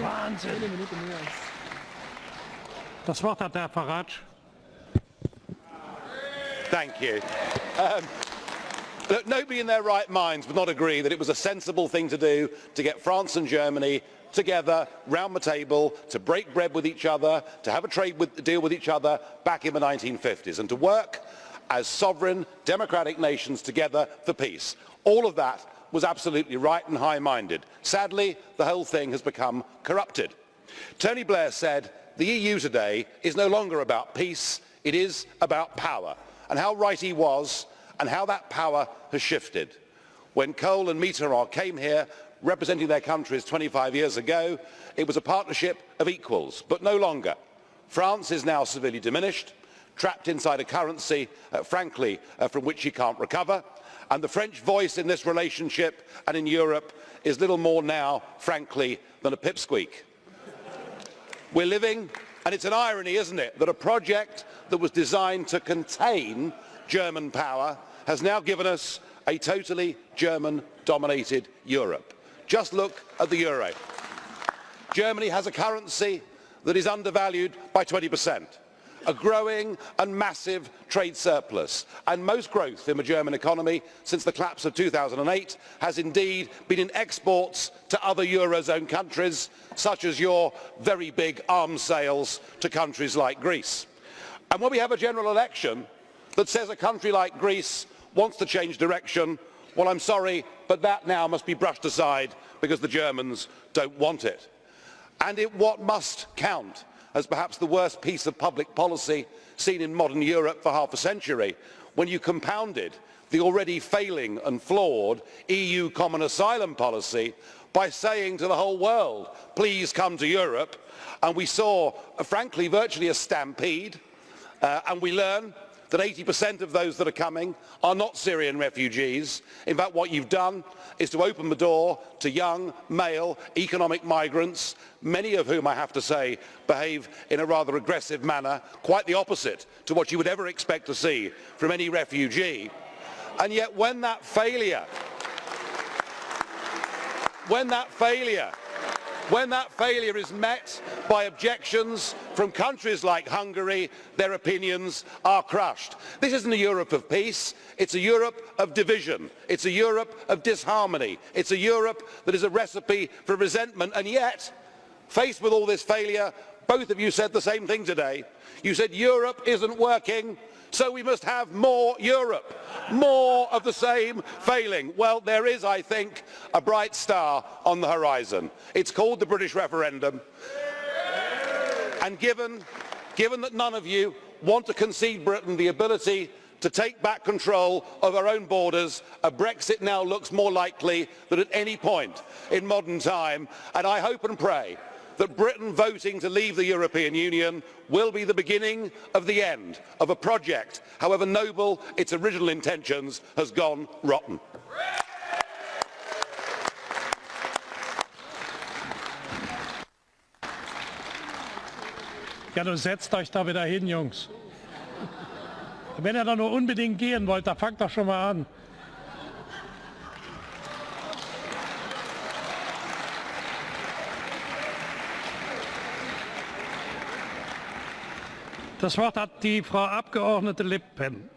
Wahnsinn. Das Wort hat Herr Farage. Thank you. Look, nobody in their right minds would not agree that it was a sensible thing to do to get France and Germany together round the table to break bread with each other, to have a trade deal with each other back in the 1950s and to work as sovereign democratic nations together for peace. All of that was absolutely right and high-minded. Sadly, the whole thing has become corrupted. Tony Blair said the EU today is no longer about peace, it is about power, and how right he was and how that power has shifted. When Kohl and Mitterrand came here representing their countries 25 years ago, it was a partnership of equals, but no longer. France is now severely diminished, trapped inside a currency, frankly, from which she can't recover, and the French voice in this relationship and in Europe is little more now, frankly, than a pipsqueak. We're living, and it's an irony, isn't it, that a project that was designed to contain German power has now given us a totally German-dominated Europe. Just look at the euro. Germany has a currency that is undervalued by 20%, a growing and massive trade surplus, and most growth in the German economy since the collapse of 2008 has indeed been in exports to other Eurozone countries, such as your very big arms sales to countries like Greece. And when we have a general election that says a country like Greece wants to change direction, well, I'm sorry, but that now must be brushed aside because the Germans don't want it. And what must count as perhaps the worst piece of public policy seen in modern Europe for half a century, when you compounded the already failing and flawed EU common asylum policy by saying to the whole world, please come to Europe, and we saw, frankly, virtually a stampede, and we learn that 80% of those that are coming are not Syrian refugees. In fact, what you've done is to open the door to young, male, economic migrants, many of whom, I have to say, behave in a rather aggressive manner, quite the opposite to what you would ever expect to see from any refugee. And yet when that failure is met by objections from countries like Hungary, their opinions are crushed. This isn't a Europe of peace, it's a Europe of division, it's a Europe of disharmony, it's a Europe that is a recipe for resentment, and yet, faced with all this failure, both of you said the same thing today. You said Europe isn't working, so we must have more Europe, more of the same failing. Well, there is, I think, a bright star on the horizon. It's called the British referendum. And given that none of you want to concede Britain the ability to take back control of our own borders, a Brexit now looks more likely than at any point in modern time. And I hope and pray that Britain voting to leave the European Union will be the beginning of the end of a project, however noble its original intentions, has gone rotten. Ja, nun setzt euch da wieder hin, Jungs. Wenn ihr da nur unbedingt gehen wollt, da fangt doch schon mal an. Das Wort hat die Frau Abgeordnete Le Pen.